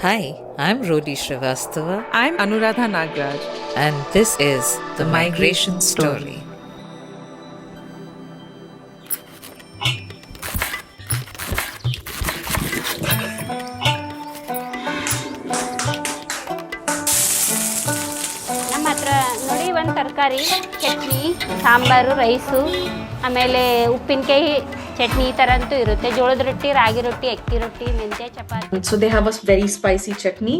Hi, I'm Rodi Srivastava, I'm Anuradha Nagraj. and this is The Migration Story. ನಮ್ಮ ಹತ್ರ ನೋಡಿ ಒಂದು ತರಕಾರಿ ಚಟ್ನಿ ಸಾಂಬಾರು ರೈಸು ಆಮೇಲೆ ಉಪ್ಪಿನಕಾಯಿ ಚಟ್ನಿ ಈ ಥರ ಅಂತೂ ಇರುತ್ತೆ ಜೋಳದ ರೊಟ್ಟಿ ರಾಗಿ ರೊಟ್ಟಿ ಅಕ್ಕಿ ರೊಟ್ಟಿ ಮೆಂತ್ಯ chapati. So they have a very spicy chutney.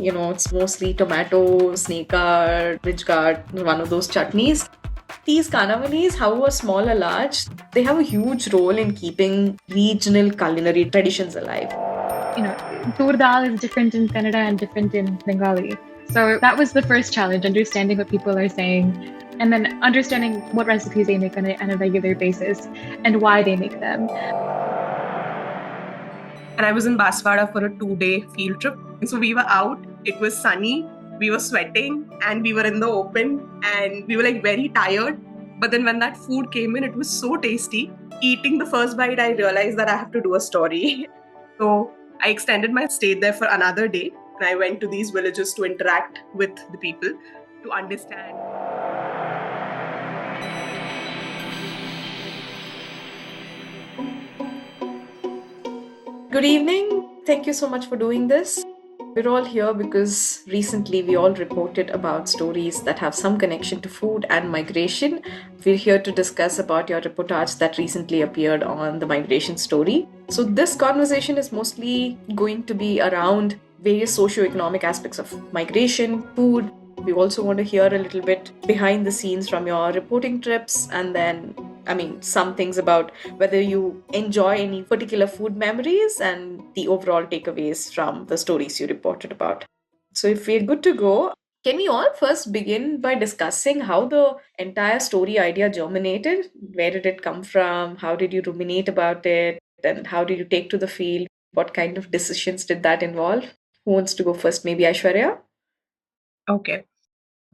It's mostly tomato, snake guard, ridge guard, one of those chutneys. These Kanavalis, however small or large, they have a huge role in keeping regional culinary traditions alive. Tur dal is different in Kannada and different in Bengali. So that was the first challenge, understanding what people are saying and then understanding what recipes they make on a regular basis and why they make them. And I was in Baswada for a 2-day field trip. So we were out, it was sunny, we were sweating and we were in the open and we were very tired. But then when that food came in, it was so tasty. Eating the first bite, I realized that I have to do a story. So I extended my stay there for another day. And I went to these villages to interact with the people to understand. Good evening. Thank you so much for doing this. We're all here because recently we all reported about stories that have some connection to food and migration. We're here to discuss about your reportage that recently appeared on the migration story. So this conversation is mostly going to be around various socio-economic aspects of migration, food. We also want to hear a little bit behind the scenes from your reporting trips, and then some things about whether you enjoy any particular food memories and the overall takeaways from the stories you reported about. So if we're good to go, can we all first begin by discussing how the entire story idea germinated? Where did it come from? How did you ruminate about it? And how did you take to the field? What kind of decisions did that involve? Who wants to go first? Maybe Aishwarya? Okay.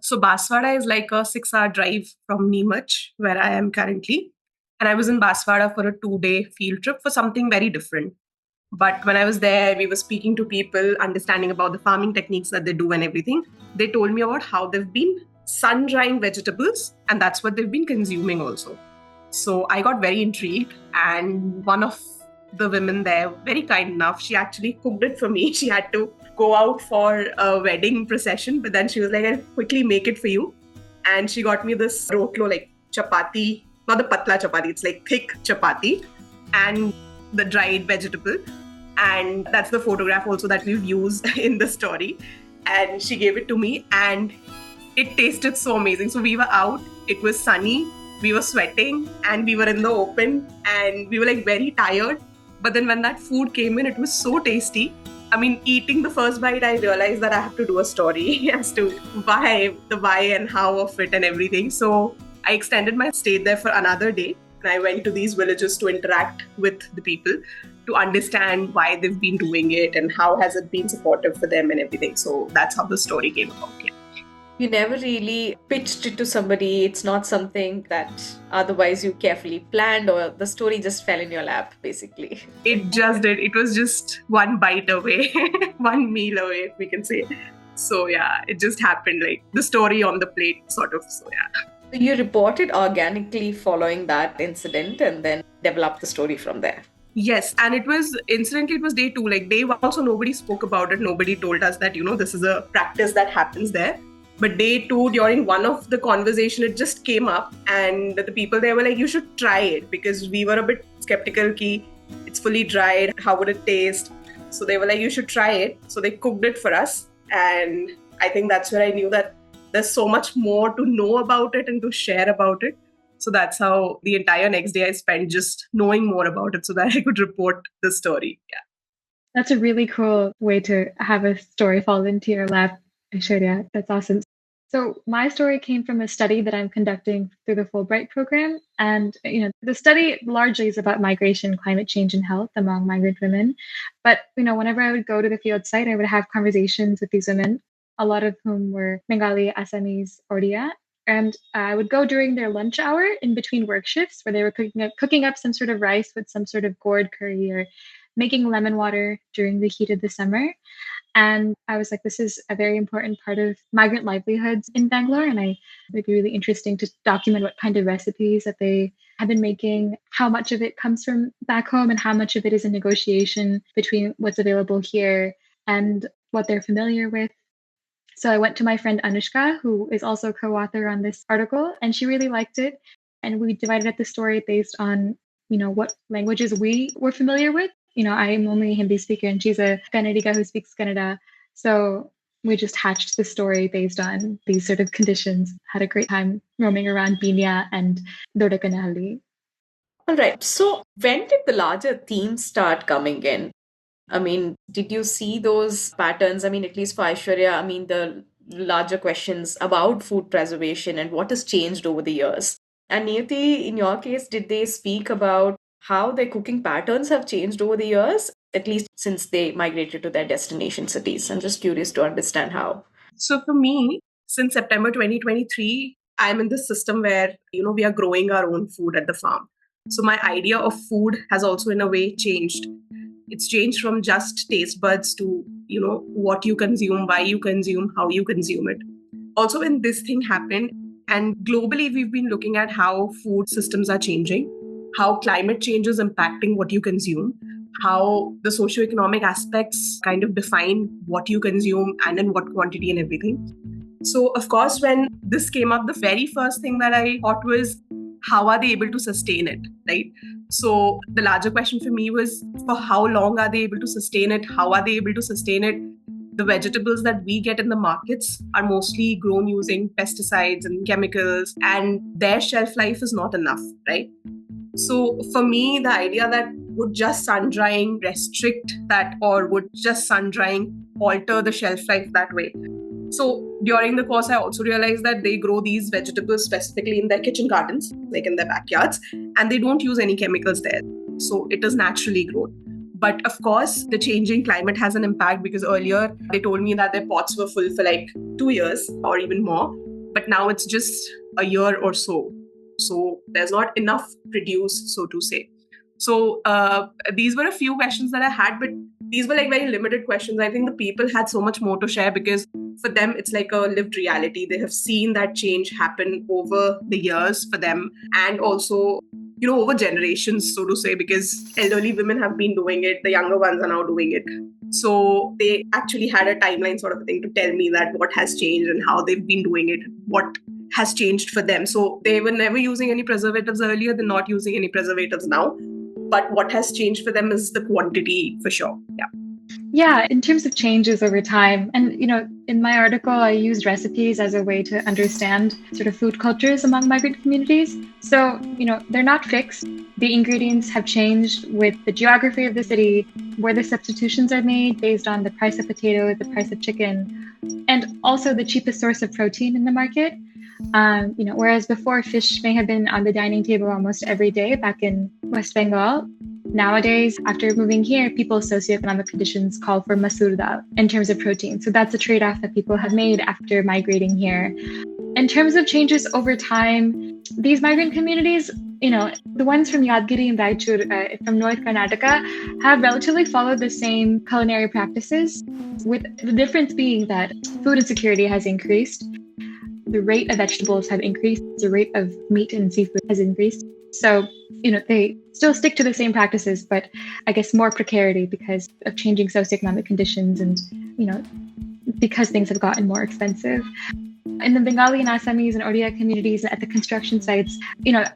So Baswada is like a 6-hour drive from Neemach, where I am currently. And I was in Baswada for a 2-day field trip for something very different. But when I was there, we were speaking to people, understanding about the farming techniques that they do and everything. They told me about how they've been sun-drying vegetables, and that's what they've been consuming also. So I got very intrigued, and one of the women there, very kind enough, she actually cooked it for me. She had to go out for a wedding procession, but then she was like, I'll quickly make it for you. And she got me this rotlo, like chapati, not the patla chapati, it's like thick chapati, and the dried vegetable. And that's the photograph also that we've used in the story. And she gave it to me, and it tasted so amazing. So we were out, it was sunny, we were sweating, and we were in the open, and we were very tired. But then when that food came in, it was so tasty. Eating the first bite, I realized that I have to do a story as to why and how of it and everything. So I extended my stay there for another day. And I went to these villages to interact with the people to understand why they've been doing it and how has it been supportive for them and everything. So that's how the story came about. Yeah. You never really pitched it to somebody. It's not something that otherwise you carefully planned, or the story just fell in your lap, basically. It just did. It was just one bite away, one meal away, if we can say. So yeah, it just happened, like the story on the plate, sort of. So yeah. So you reported organically following that incident and then developed the story from there. Yes, and it was day 2. Like day 1 also nobody spoke about it. Nobody told us that, this is a practice that happens there. But day 2, during one of the conversation, it just came up, and the people there were like, you should try it, because we were a bit skeptical ki it's fully dried, how would it taste? So they were like, you should try it. So they cooked it for us, and I think that's where I knew that there's so much more to know about it and to share about it. So that's how the entire next day I spent just knowing more about it so that I could report the story. Yeah. That's a really cool way to have a story fall into your lap, Aishwarya. That's awesome. So my story came from a study that I'm conducting through the Fulbright program. And, the study largely is about migration, climate change, and health among migrant women. But, whenever I would go to the field site, I would have conversations with these women, a lot of whom were Bengali, Assamese, Odia. And I would go during their lunch hour in between work shifts, where they were cooking up some sort of rice with some sort of gourd curry, or making lemon water during the heat of the summer. And I was like, this is a very important part of migrant livelihoods in Bangalore. And I would be really interesting to document what kind of recipes that they have been making, how much of it comes from back home and how much of it is a negotiation between what's available here and what they're familiar with. So I went to my friend Anushka, who is also a co-author on this article, and she really liked it. And we divided up the story based on, what languages we were familiar with. I'm only a Hindi speaker and she's a Kannadiga who speaks Kannada. So we just hatched the story based on these sort of conditions. Had a great time roaming around Binya and Dodakanahalli. All right. So when did the larger themes start coming in? I mean, did you see those patterns? I mean, at least for Aishwarya, I mean, the larger questions about food preservation and what has changed over the years. And Niyati, in your case, did they speak about how their cooking patterns have changed over the years, at least since they migrated to their destination cities? I'm just curious to understand how. So for me, since September 2023, I'm in this system where, we are growing our own food at the farm. So my idea of food has also in a way changed. It's changed from just taste buds to, what you consume, why you consume, how you consume it. Also, when this thing happened, and globally, we've been looking at how food systems are changing, how climate change is impacting what you consume, how the socio-economic aspects kind of define what you consume and in what quantity and everything. So, of course, when this came up, the very first thing that I thought was, how are they able to sustain it, right? So the larger question for me was, for how long are they able to sustain it? How are they able to sustain it? The vegetables that we get in the markets are mostly grown using pesticides and chemicals, and their shelf life is not enough, right? So for me, the idea that would just sun drying restrict that, or would just sun drying alter the shelf life that way? So during the course, I also realized that they grow these vegetables specifically in their kitchen gardens, like in their backyards, and they don't use any chemicals there. So it is naturally grown. But of course, the changing climate has an impact, because earlier they told me that their pots were full for like 2 years or even more. But now it's just a year or so. So there's not enough produced, so to say. So these were a few questions that I had, but these were like very limited questions. I think the people had so much more to share, because for them, it's like a lived reality. They have seen that change happen over the years for them, and also, over generations, so to say, because elderly women have been doing it, the younger ones are now doing it. So they actually had a timeline sort of thing to tell me that what has changed and how they've been doing it, what has changed for them. So they were never using any preservatives earlier, they're not using any preservatives now. But what has changed for them is the quantity, for sure. Yeah. Yeah, in terms of changes over time. And, in my article, I used recipes as a way to understand sort of food cultures among migrant communities. So, they're not fixed. The ingredients have changed with the geography of the city, where the substitutions are made based on the price of potatoes, the price of chicken, and also the cheapest source of protein in the market. Whereas before, fish may have been on the dining table almost every day back in West Bengal, nowadays, after moving here, people's socioeconomic conditions call for masoor dal in terms of protein. So that's a trade-off that people have made after migrating here. In terms of changes over time, these migrant communities, the ones from Yadgiri and Raichur from North Karnataka have relatively followed the same culinary practices, with the difference being that food insecurity has increased. The rate of vegetables have increased, the rate of meat and seafood has increased. So, they still stick to the same practices, but I guess more precarity because of changing socioeconomic conditions and, because things have gotten more expensive. In the Bengali and Assamese and Odia communities at the construction sites,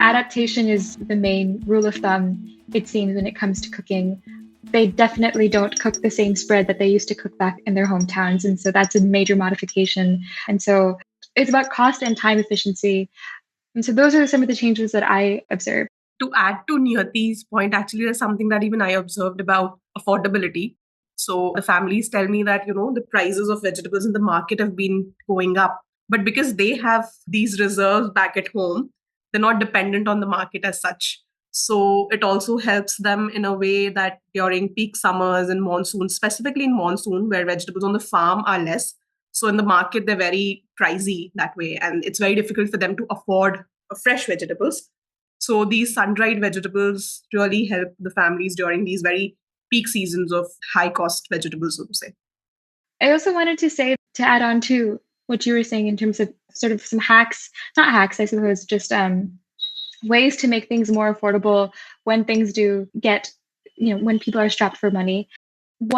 adaptation is the main rule of thumb, it seems, when it comes to cooking. They definitely don't cook the same spread that they used to cook back in their hometowns. And so that's a major modification. And so it's about cost and time efficiency. And so those are some of the changes that I observed. To add to Niyati's point, actually, there's something that even I observed about affordability. So the families tell me that, the prices of vegetables in the market have been going up. But because they have these reserves back at home, they're not dependent on the market as such. So it also helps them in a way that during peak summers and monsoon, specifically in monsoon, where vegetables on the farm are less, so in the market, they're very pricey that way. And it's very difficult for them to afford fresh vegetables. So these sun-dried vegetables really help the families during these very peak seasons of high-cost vegetables, so to say. I also wanted to say, to add on to what you were saying in terms of sort of some hacks, not hacks, I suppose, just ways to make things more affordable when things do get, when people are strapped for money.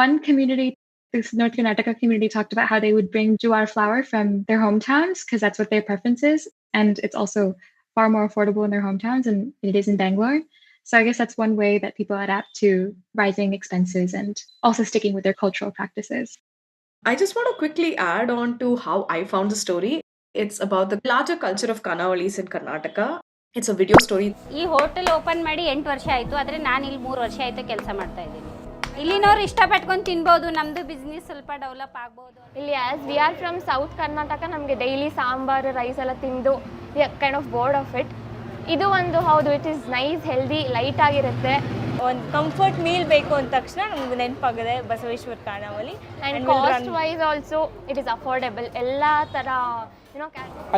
One community, this North Karnataka community, talked about how they would bring jowar flour from their hometowns because that's what their preference is. And it's also far more affordable in their hometowns than it is in Bangalore. So I guess that's one way that people adapt to rising expenses and also sticking with their cultural practices. I just want to quickly add on to how I found the story. It's about the larger culture of Kanavalis in Karnataka. It's a video story. ಈ hotel open ಮಾಡಿ 8 ವರ್ಷ ಆಯಿತು, ಆದರೆ ನಾನು ಇಲ್ಲಿ 3 ವರ್ಷ ಆಯಿತು ಕೆಲಸ ಮಾಡ್ತಾ ಇದ್ದೀನಿ. ಇಲ್ಲಿನವ್ರು ಇಷ್ಟಪಟ್ಕೊಂಡು ತಿನ್ಬೋದು, ನಮ್ಮದು ಬಿಸ್ನೆಸ್ ಸ್ವಲ್ಪ ಡೆವಲಪ್ ಆಗ್ಬೋದು. ಇಲ್ಲಿ as we are from south Karnataka, ನಮಗೆ ಡೈಲಿ ಸಾಂಬಾರು ರೈಸ್ ಎಲ್ಲ ತಿಂದು we are kind of board of it. ಇದು ಒಂದು ಹೌದು, it is nice, healthy, light ಆಗಿರುತ್ತೆ. ಒಂದು ಕಂಫರ್ಟ್ ಮೀಲ್ ಬೇಕು ಅಂದ ತಕ್ಷಣ ನಮ್ಗೆ ನೆನಪಾಗಿದೆ Basaveshwara Khanavali. And cost wise also it is affordable. ಎಲ್ಲ ಥರ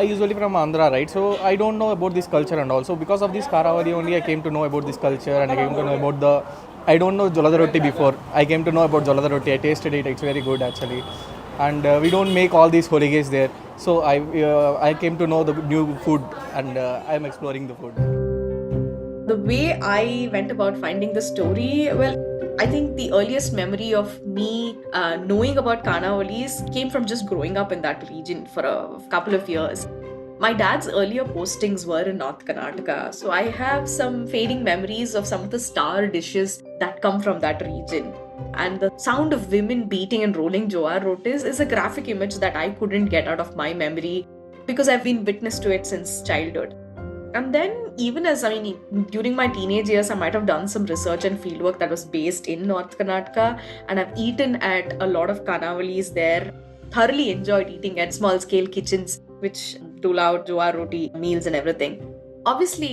I usually from Andhra, right? So I don't know about this culture and also because of this Karavali only I came to know about this culture and I came to know about I don't know Jolada Roti before. I came to know about Jolada Roti. I tasted it. It's very good actually. And we don't make all these holidays there. So I came to know the new food and I'm exploring the food. The way I went about finding the story, well, I think the earliest memory of me knowing about Kanavalis came from just growing up in that region for a couple of years. My dad's earlier postings were in North Karnataka, so I have some fading memories of some of the star dishes that come from that region. And the sound of women beating and rolling jowar rotis is a graphic image that I couldn't get out of my memory because I've been witness to it since childhood. And then even during my teenage years, I might have done some research and fieldwork that was based in North Karnataka, and I've eaten at a lot of Kanavalis there. Thoroughly enjoyed eating at small scale kitchens which do out jowar roti meals and everything. Obviously,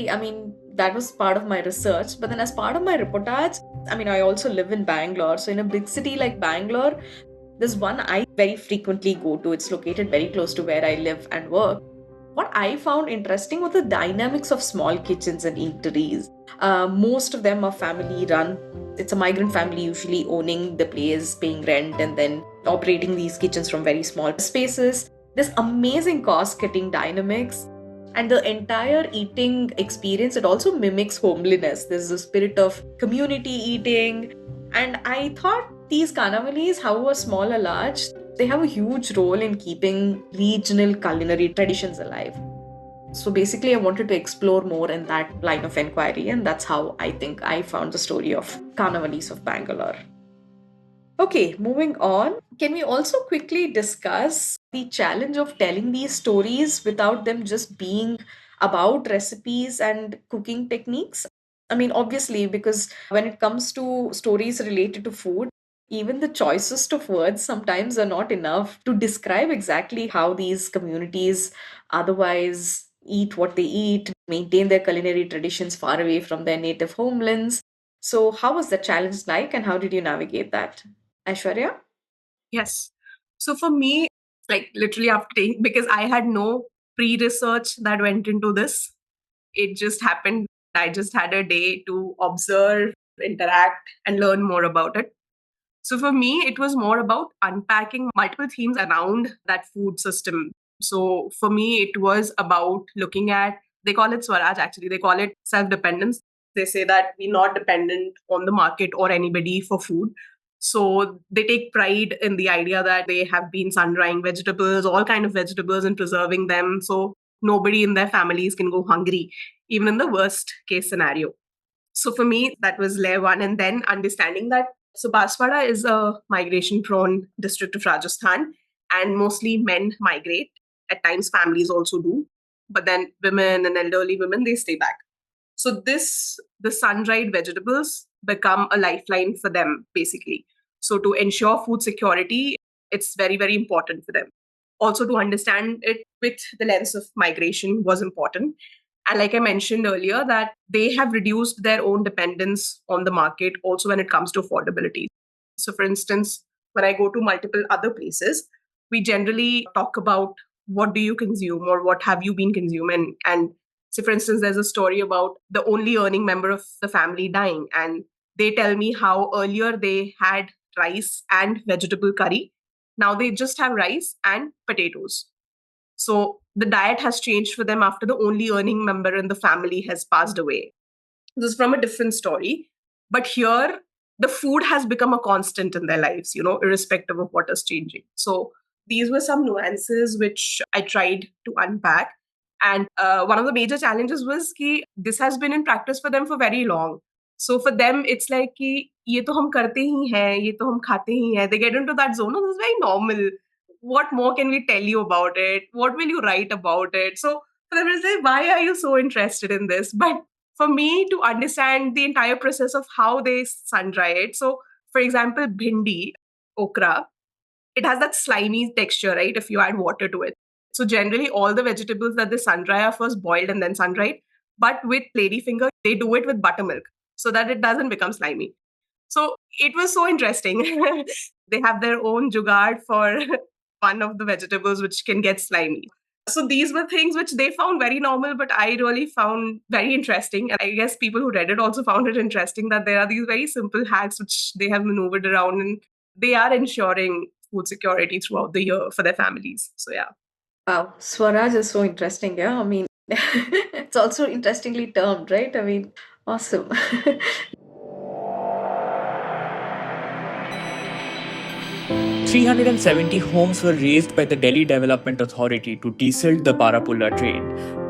that was part of my research, but then as part of my reportage, I also live in Bangalore. So in a big city like Bangalore, there's one I very frequently go to. It's located very close to where I live and work. What I found interesting was the dynamics of small kitchens and eateries. Most of them are family run. It's a migrant family usually owning the place, paying rent, and then operating these kitchens from very small spaces. There's amazing cost-cutting dynamics. And the entire eating experience, it also mimics homeliness. There's a spirit of community eating. And I thought these Kanavalis, however small or large, they have a huge role in keeping regional culinary traditions alive. So basically, I wanted to explore more in that line of inquiry, and that's how I think I found the story of Kanavalis of Bangalore. Okay, moving on. Can we also quickly discuss the challenge of telling these stories without them just being about recipes and cooking techniques? Obviously, because when it comes to stories related to food, even the choicest of words sometimes are not enough to describe exactly how these communities otherwise eat what they eat, maintain their culinary traditions far away from their native homelands. So how was the challenge like and how did you navigate that? Aishwarya? Yes. So for me, literally after, because I had no pre-research that went into this, it just happened. I just had a day to observe, interact, and learn more about it. So for me, it was more about unpacking multiple themes around that food system. So for me, it was about looking at, they call it Swaraj actually, they call it self-dependence. They say that we're not dependent on the market or anybody for food. So they take pride in the idea that they have been sun-drying vegetables, all kind of vegetables, and preserving them. So nobody in their families can go hungry, even in the worst case scenario. So for me, that was layer one. And then understanding that, so Baswada is a migration-prone district of Rajasthan, and mostly men migrate. At times, families also do. But then women and elderly women, they stay back. So the sun-dried vegetables become a lifeline for them, basically. So to ensure food security, it's very, very important for them. Also to understand it with the lens of migration was important. And like I mentioned earlier, that they have reduced their own dependence on the market also when it comes to affordability. So for instance, when I go to multiple other places, we generally talk about what do you consume or what have you been consuming. And so for instance, there's a story about the only earning member of the family dying. And they tell me how earlier they had rice and vegetable curry. Now they just have rice and potatoes. So the diet has changed for them after the only earning member in the family has passed away. This is from a different story. But here, the food has become a constant in their lives, irrespective of what is changing. So these were some nuances which I tried to unpack. And one of the major challenges was that this has been in practice for them for very long. So for them, it's like कि ये तो हम करते ही हैं, ये तो हम खाते ही हैं. They get into that zone. Oh, this is very normal. What more can we tell you about it? What will you write about it? So for them, it's like, why are you so interested in this? But for me to understand the entire process of how they sun dry it. So, for example, bhindi, okra, it has that slimy texture, right? If you add water to it. So generally, all the vegetables that they sun dry are first boiled and then sun dried. But with ladyfinger, they do it with buttermilk so that it doesn't become slimy. So it was so interesting. They have their own jugaad for one of the vegetables which can get slimy. So these were things which they found very normal, but I really found very interesting. And I guess people who read it also found it interesting that there are these very simple hacks which they have maneuvered around, and they are ensuring food security throughout the year for their families. So yeah. Wow, Swaraj is so interesting. Yeah, I mean, it's also interestingly termed, right? I mean, awesome. 370 homes were razed by the Delhi Development Authority to desilt the Barapulla train,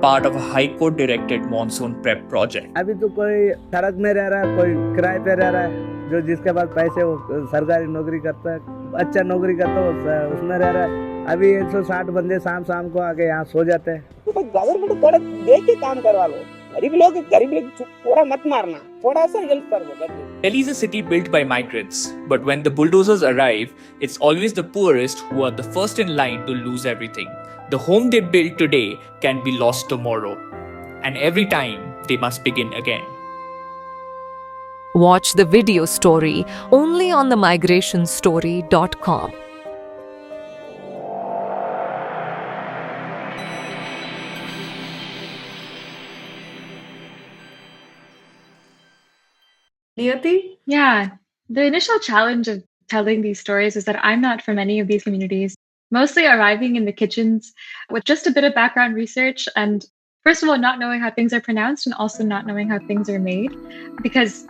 part of a High Court directed monsoon prep project. अभी तो कोई सड़क में रह रहा है, कोई किराए पे रह रहा है, जो जिसके पास पैसे वो सरकारी नौकरी करता है, अच्छा नौकरी करता है उसमें रह रहा है. अभी 160 बंदे शाम को आके यहाँ सो जाते हैं. तो गवर्नमेंट थोड़ा देख के काम करवा लो. गरीब लोग पूरा मत मारना, थोड़ा सा हेल्प कर दो. Delhi is a city built by migrants, but when the bulldozers arrive, it's always the poorest who are the first in line to lose everything. The home they build today can be lost tomorrow, and every time they must begin again. Watch the video story only on the migrationstory.com. Niyati? Yeah, the initial challenge of telling these stories is that I'm not from any of these communities, mostly arriving in the kitchens with just a bit of background research and, first of all, not knowing how things are pronounced and also not knowing how things are made because,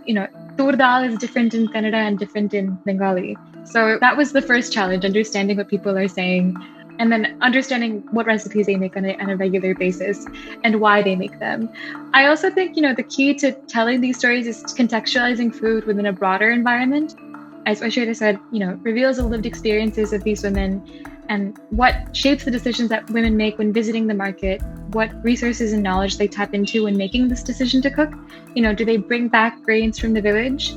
tur dal is different in Kannada and different in Bengali. So that was the first challenge, understanding what people are saying and then understanding what recipes they make on a regular basis and why they make them. I also think, the key to telling these stories is contextualizing food within a broader environment. As Aishwarya said, reveals the lived experiences of these women and what shapes the decisions that women make when visiting the market, what resources and knowledge they tap into when making this decision to cook. Do they bring back grains from the village?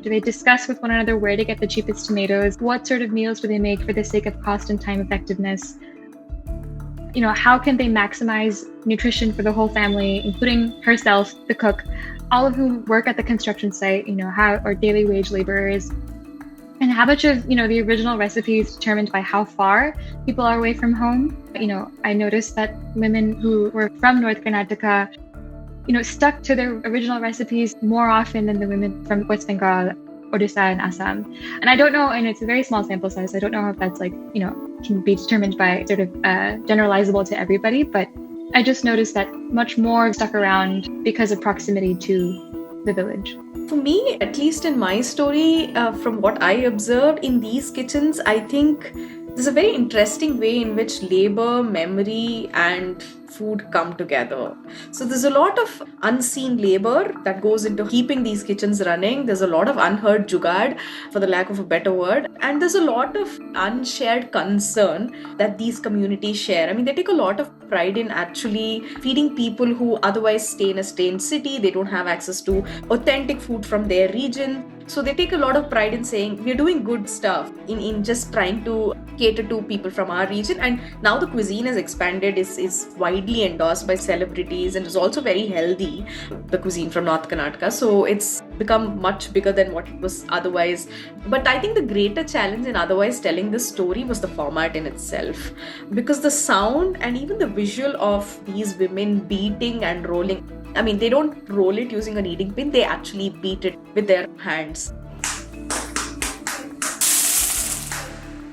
Do they discuss with one another where to get the cheapest tomatoes? What sort of meals do they make for the sake of cost and time effectiveness? How can they maximize nutrition for the whole family, including herself, the cook, all of whom work at the construction site, or daily wage laborers? And how much of, the original recipe is determined by how far people are away from home? I noticed that women who were from North Karnataka stuck to their original recipes more often than the women from West Bengal, Odisha, and Assam. And I don't know, and it's a very small sample size, I don't know if that's can be determined by sort of generalizable to everybody, but I just noticed that much more stuck around because of proximity to the village. For me, at least in my story, from what I observed in these kitchens, I think there's a very interesting way in which labor, memory, and food come together. So there's a lot of unseen labor that goes into keeping these kitchens running. There's a lot of unheard jugaad, for the lack of a better word. And there's a lot of unshared concern that these communities share. I mean, they take a lot of pride in actually feeding people who otherwise stay in a strange city. They don't have access to authentic food from their region. So they take a lot of pride in saying, we're doing good stuff in just trying to cater to people from our region. And now the cuisine has expanded, is widely endorsed by celebrities, and is also very healthy, the cuisine from North Karnataka. So it's become much bigger than what it was otherwise. But I think the greater challenge in otherwise telling this story was the format in itself. Because the sound and even the visual of these women beating and rolling, I mean, they don't roll it using a kneading pin, they actually beat it with their hands.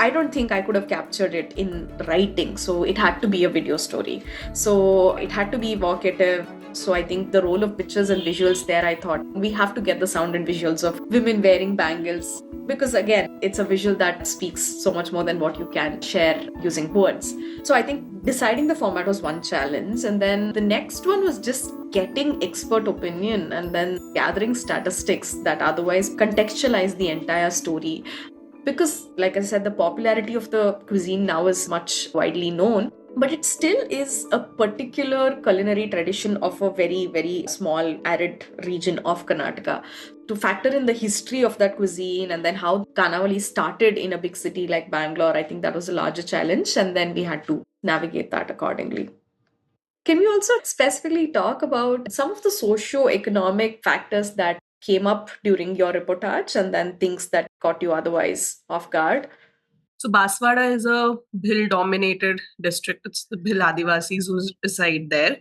I don't think I could have captured it in writing. So it had to be a video story. So it had to be evocative. So I think the role of pictures and visuals there, I thought we have to get the sound and visuals of women wearing bangles. Because again, it's a visual that speaks so much more than what you can share using words. So I think deciding the format was one challenge. And then the next one was just getting expert opinion and then gathering statistics that otherwise contextualize the entire story. Because, like I said, the popularity of the cuisine now is much widely known, but it still is a particular culinary tradition of a very, very small arid region of Karnataka. To factor in the history of that cuisine and then how Kanavali started in a big city like Bangalore, I think that was a larger challenge, and then we had to navigate that accordingly. Can we also specifically talk about some of the socio-economic factors that came up during your reportage and then things that caught you otherwise off guard? So Baswada is a Bhil-dominated district. It's the Bhil Adivasis who reside there.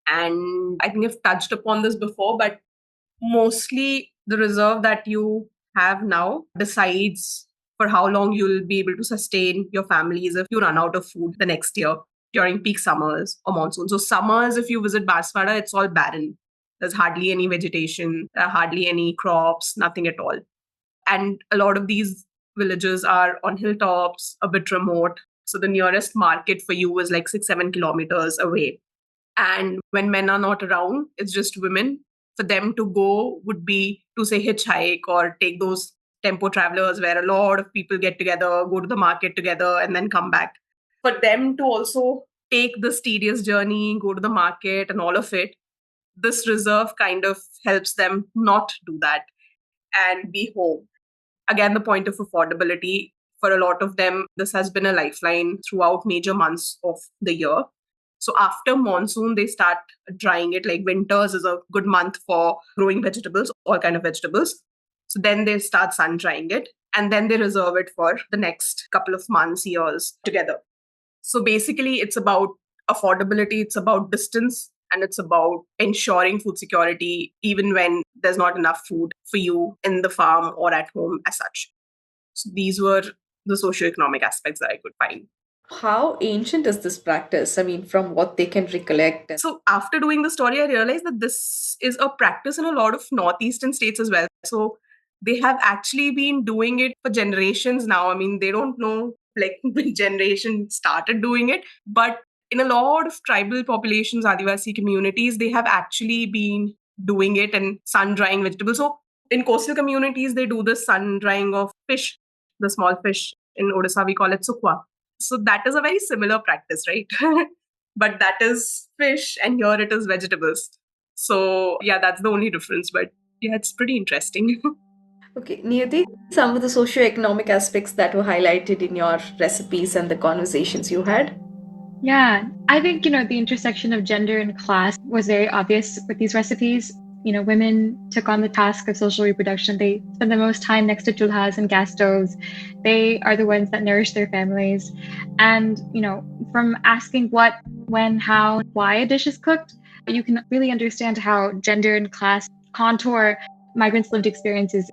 And I think I've touched upon this before, but mostly the reserve that you have now decides for how long you'll be able to sustain your families if you run out of food the next year during peak summers or monsoon. So summers, if you visit Baswada, it's all barren. There's hardly any vegetation, hardly any crops, nothing at all. And a lot of these villages are on hilltops, a bit remote. So the nearest market for you is like 6-7 kilometers away. And when men are not around, it's just women. For them to go would be to say hitchhike or take those tempo travelers where a lot of people get together, go to the market together and then come back. For them to also take this tedious journey, go to the market and all of it, this reserve kind of helps them not do that and be home. Again, the point of affordability, for a lot of them, this has been a lifeline throughout major months of the year. So after monsoon, they start drying it. Like winters is a good month for growing vegetables, all kind of vegetables. So then they start sun drying it and then they reserve it for the next couple of months, years together. So basically, it's about affordability, it's about distance, and it's about ensuring food security even when there's not enough food for you in the farm or at home as such. So these were the socioeconomic aspects that I could find. How ancient is this practice? I mean, from what they can recollect. So after doing the story, I realized that this is a practice in a lot of northeastern states as well. So they have actually been doing it for generations now. I mean, they don't know like which generation started doing it, but in a lot of tribal populations, Adivasi communities, they have actually been doing it and sun drying vegetables. So in coastal communities, they do the sun drying of fish, the small fish. In Odisha, we call it sukwa. So that is a very similar practice, right? But that is fish and here it is vegetables. So yeah, that's the only difference. But yeah, it's pretty interesting. Okay, Niyati, some of the socio-economic aspects that were highlighted in your recipes and the conversations you had? Yeah, I think, the intersection of gender and class was very obvious with these recipes. Women took on the task of social reproduction. They spend the most time next to chulhas and gas stoves. They are the ones that nourish their families. And, from asking what, when, how, why a dish is cooked, you can really understand how gender and class contour migrants' lived experiences.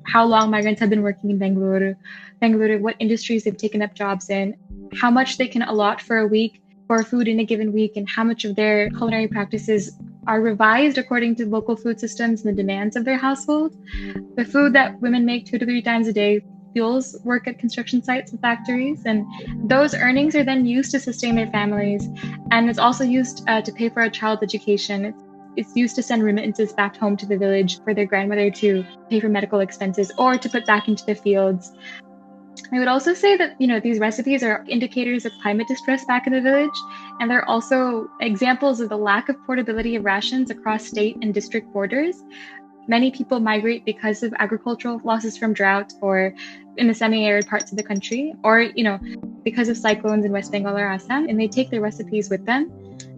How long migrants have been working in Bengaluru, what industries they've taken up jobs in, how much they can allot for a week for food in a given week, and how much of their culinary practices are revised according to local food systems and the demands of their household. The food that women make 2 to 3 times a day fuels work at construction sites and factories, and those earnings are then used to sustain their families, and it's also used to pay for a child's education. It's used to send remittances back home to the village for their grandmother to pay for medical expenses or to put back into the fields. I would also say that, these recipes are indicators of climate distress back in the village, and they're also examples of the lack of portability of rations across state and district borders. Many people migrate because of agricultural losses from drought or in the semi-arid parts of the country, or, because of cyclones in West Bengal or Assam, and they take their recipes with them.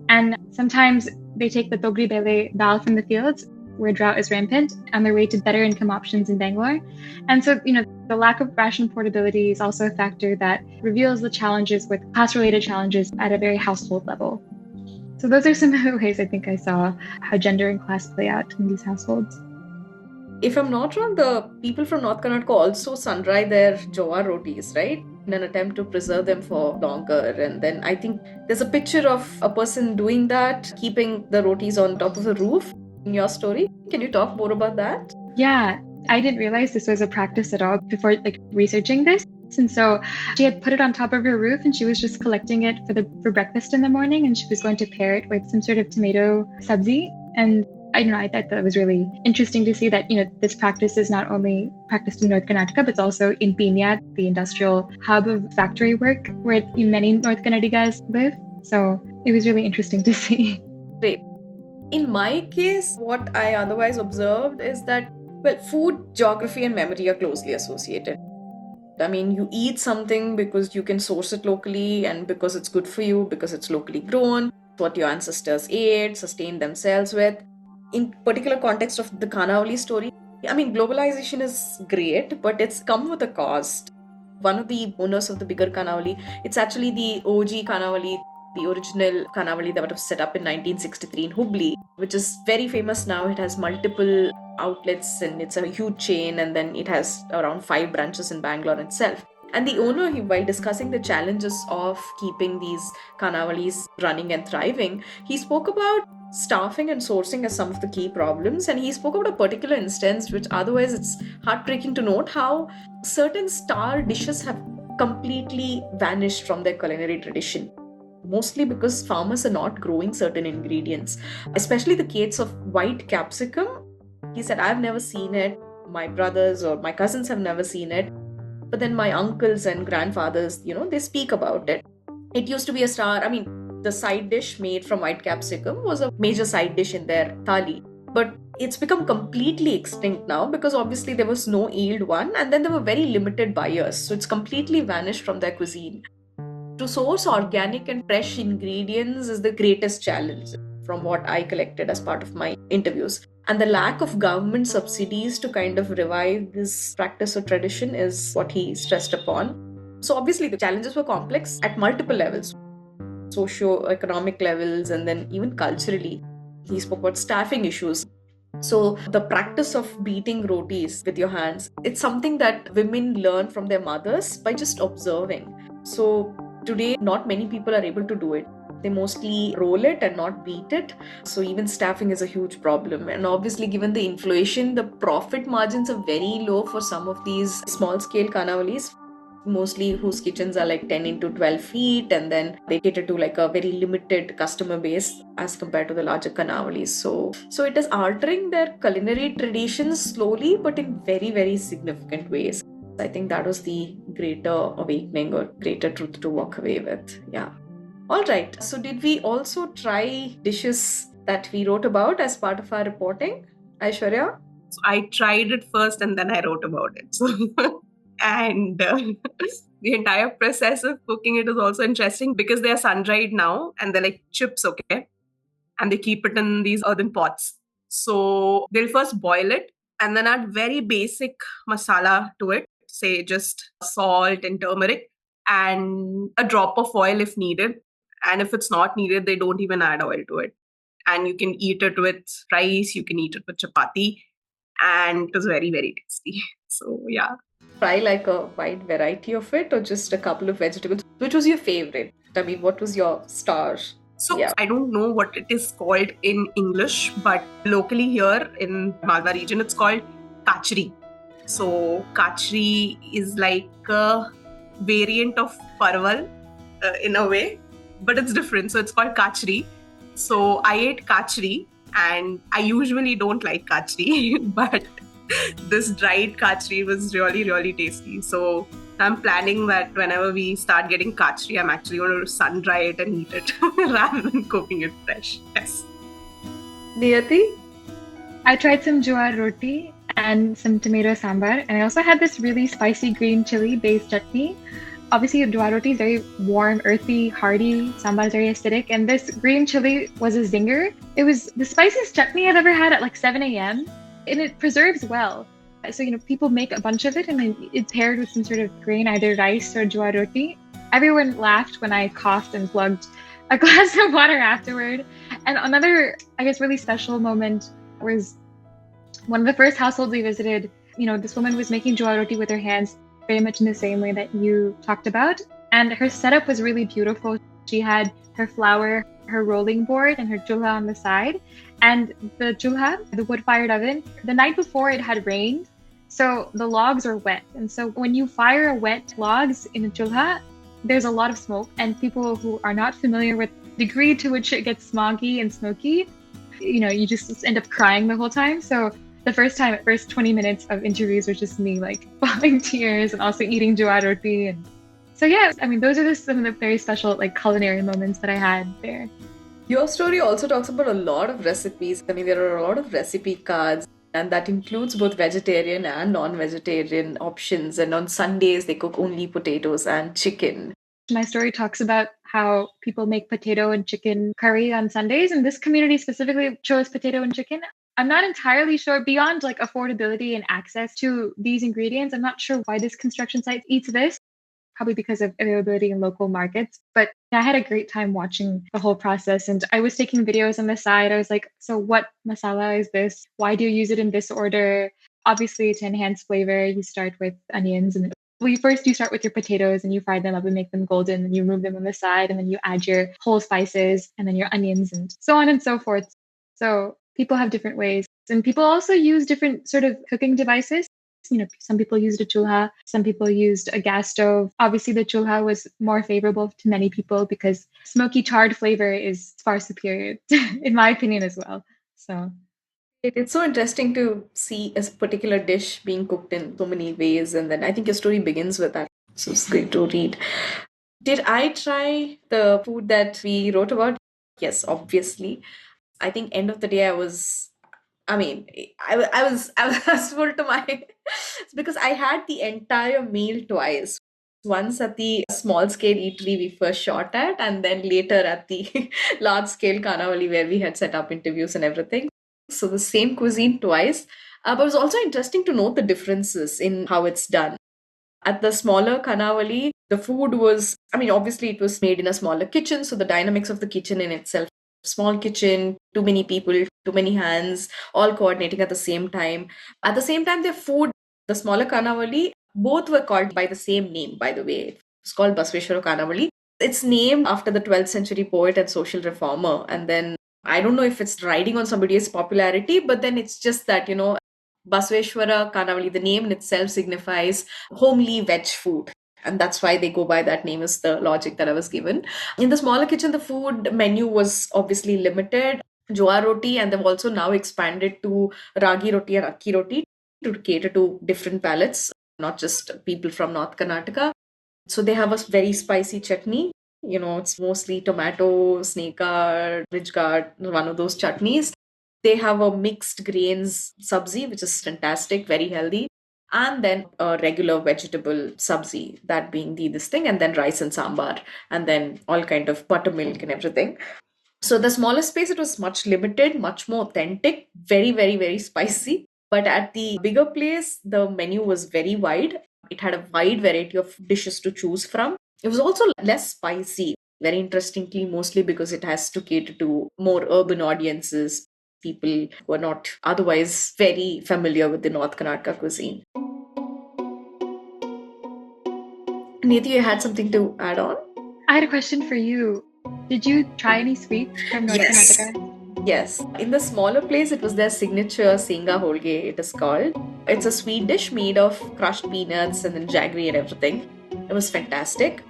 And sometimes they take the togri bele dal from the fields where drought is rampant on their way to better income options in Bangalore. And so, the lack of ration portability is also a factor that reveals the challenges with class-related challenges at a very household level. So those are some of the ways I think I saw how gender and class play out in these households. If I'm not wrong, the people from North Karnataka also sun-dry their jowar rotis, right? In an attempt to preserve them for longer. And then I think there's a picture of a person doing that, keeping the rotis on top of a roof in your story. Can you talk more about that? Yeah, I didn't realize this was a practice at all before researching this. And so she had put it on top of her roof and she was just collecting it for breakfast in the morning, and she was going to pair it with some sort of tomato sabzi. And I thought that was really interesting to see that, this practice is not only practiced in North Karnataka, but it's also in Pina, the industrial hub of factory work where many North Kannadigas live. So it was really interesting to see. Great. In my case, what I otherwise observed is that, food, geography, and memory are closely associated. I mean, you eat something because you can source it locally and because it's good for you, because it's locally grown, what your ancestors ate, sustained themselves with. In particular context of the Khanavali story, I mean, globalization is great, but it's come with a cost. One of the owners of the bigger Khanavali, it's actually the OG Khanavali, the original Khanavali that was set up in 1963 in Hubli, which is very famous now. It has multiple outlets and it's a huge chain, and then it has around 5 branches in Bangalore itself. And the owner, while discussing the challenges of keeping these Khanavalis running and thriving, he spoke about staffing and sourcing as some of the key problems. And he spoke about a particular instance, which otherwise it's heartbreaking to note, how certain star dishes have completely vanished from their culinary tradition. Mostly because farmers are not growing certain ingredients, especially the case of white capsicum. He said, I've never seen it. My brothers or my cousins have never seen it. But then my uncles and grandfathers, they speak about it. It used to be a star. I mean, the side dish made from white capsicum was a major side dish in their thali. But it's become completely extinct now because obviously there was no yield one, and then there were very limited buyers. So it's completely vanished from their cuisine. To source organic and fresh ingredients is the greatest challenge from what I collected as part of my interviews. And the lack of government subsidies to kind of revive this practice or tradition is what he stressed upon. So obviously the challenges were complex at multiple levels, socio-economic levels, and then even culturally. He spoke about staffing issues. So the practice of beating rotis with your hands, it's something that women learn from their mothers by just observing. So today, not many people are able to do it. They mostly roll it and not beat it. So even staffing is a huge problem. And obviously, given the inflation, the profit margins are very low for some of these small-scale Khanavalis, mostly whose kitchens are like 10 into 12 feet, and then they cater to like a very limited customer base as compared to the larger Khanavalis. So it is altering their culinary traditions slowly, but in very, very significant ways. I think that was the greater awakening or greater truth to walk away with. Yeah. All right. So did we also try dishes that we wrote about as part of our reporting, Aishwarya? So I tried it first and then I wrote about it. So and the entire process of cooking it is also interesting because they are sun-dried now and they're like chips, okay? And they keep it in these earthen pots. So they'll first boil it and then add very basic masala to it, say just salt and turmeric and a drop of oil if needed. And if it's not needed, they don't even add oil to it. And you can eat it with rice, you can eat it with chapati, and it was very, very tasty. So yeah. Try like a wide variety of it or just a couple of vegetables. Which was your favorite? I mean, what was your star? So I don't know what it is called in English, but locally here in Malwa region, it's called kachri. So kachri is like a variant of parval in a way, but it's different. So it's called kachri. So I ate kachri and I usually don't like kachri, but this dried kachri was really, really tasty. So I'm planning that whenever we start getting kachri, I'm actually going to sun dry it and eat it rather than cooking it fresh. Yes. Niyati? I tried some jowar roti and some tomato sambar, and I also had this really spicy green chili based chutney. Obviously, jowar roti is very warm, earthy, hearty. Sambar is very acidic, and this green chili was a zinger. It was the spiciest chutney I've ever had at like 7 a.m. and it preserves well. So, people make a bunch of it and then it's paired with some sort of grain, either rice or jowar roti. Everyone laughed when I coughed and plugged a glass of water afterward. And another, I guess, really special moment was One of the first households we visited, this woman was making jowar roti with her hands, very much in the same way that you talked about. And her setup was really beautiful. She had her flour, her rolling board, and her chulha on the side. And the chulha, the wood-fired oven, the night before it had rained, so the logs are wet. And so when you fire wet logs in a chulha, there's a lot of smoke. And people who are not familiar with the degree to which it gets smoggy and smoky, you just end up crying the whole time. So the first 20 minutes of interviews was just me like bawling tears and also eating jowar roti. And so yeah, those are some of the very special like culinary moments that I had there. Your story also talks about a lot of recipes. There are a lot of recipe cards, and that includes both vegetarian and non-vegetarian options. And on Sundays, they cook only potatoes and chicken. My story talks about how people make potato and chicken curry on Sundays, and this community specifically chose potato and chicken. I'm not entirely sure, beyond like affordability and access to these ingredients, I'm not sure why this construction site eats this. Probably because of availability in local markets. But I had a great time watching the whole process, and I was taking videos on the side. I was like, so what masala is this? Why do you use it in this order? Obviously, to enhance flavor, you start with onions. And you start with your potatoes and you fry them up and make them golden, and you remove them on the side, and then you add your whole spices and then your onions and so on and so forth. So people have different ways. And people also use different sort of cooking devices. Some people used a chulha, some people used a gas stove. Obviously, the chulha was more favorable to many people because smoky charred flavor is far superior, in my opinion as well. So it's so interesting to see a particular dish being cooked in so many ways. And then I think your story begins with that. So it's great to read. Did I try the food that we wrote about? Yes, obviously. I think end of the day, I was full to my it's because I had the entire meal twice. Once at the small scale eatery we first shot at, and then later at the large scale Kanavali where we had set up interviews and everything. So the same cuisine twice. But it was also interesting to note the differences in how it's done. At the smaller Kanavali, the food was, obviously it was made in a smaller kitchen. So the dynamics of the kitchen in itself, small kitchen, too many people, too many hands, all coordinating at the same time. At the same time, their food, the smaller Kanavali, both were called by the same name, by the way. It's called Basveshwara Kanavali. It's named after the 12th century poet and social reformer. And then I don't know if it's riding on somebody's popularity, but then it's just that, Basveshwara Kanavali, the name in itself signifies homely veg food. And that's why they go by that name, is the logic that I was given. In the smaller kitchen, the food menu was obviously limited. Jowar roti, and they've also now expanded to ragi roti and akki roti to cater to different palates, not just people from North Karnataka. So they have a very spicy chutney. It's mostly tomato, snake-guard, ridge-guard, one of those chutneys. They have a mixed grains sabzi, which is fantastic, very healthy. And then a regular vegetable sabzi, that being this thing, and then rice and sambar, and then all kind of buttermilk and everything. So the smaller space, it was much limited, much more authentic, very, very, very spicy. But at the bigger place, the menu was very wide. It had a wide variety of dishes to choose from. It was also less spicy, very interestingly, mostly because it has to cater to more urban audiences, people who are not otherwise very familiar with the North Karnataka cuisine. Niyati, you had something to add on? I had a question for you. Did you try any sweets from North Karnataka? Yes. In the smaller place, it was their signature Senga Holge, it is called. It's a sweet dish made of crushed peanuts and then jaggery and everything. It was fantastic.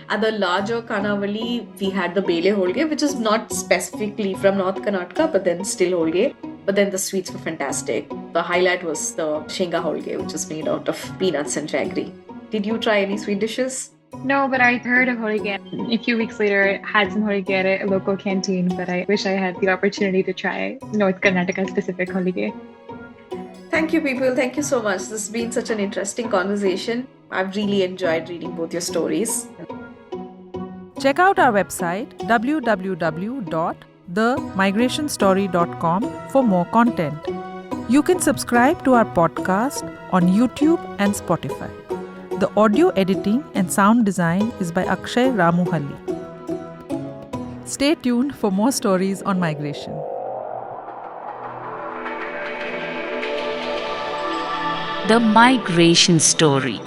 At the larger Kanavali, we had the Bele Holge, which is not specifically from North Karnataka, but then still Holge. But then the sweets were fantastic. The highlight was the Shenga Holge, which is made out of peanuts and jaggery. Did you try any sweet dishes? No, but I heard of holige. A few weeks later, had some holige at a local canteen, but I wish I had the opportunity to try North Karnataka specific holige. Thank you, people. Thank you so much. This has been such an interesting conversation. I've really enjoyed reading both your stories. Check out our website www.themigrationstory.com for more content. You can subscribe to our podcast on YouTube and Spotify. The audio editing and sound design is by Akshay Ramuhalli. Stay tuned for more stories on migration. The Migration Story.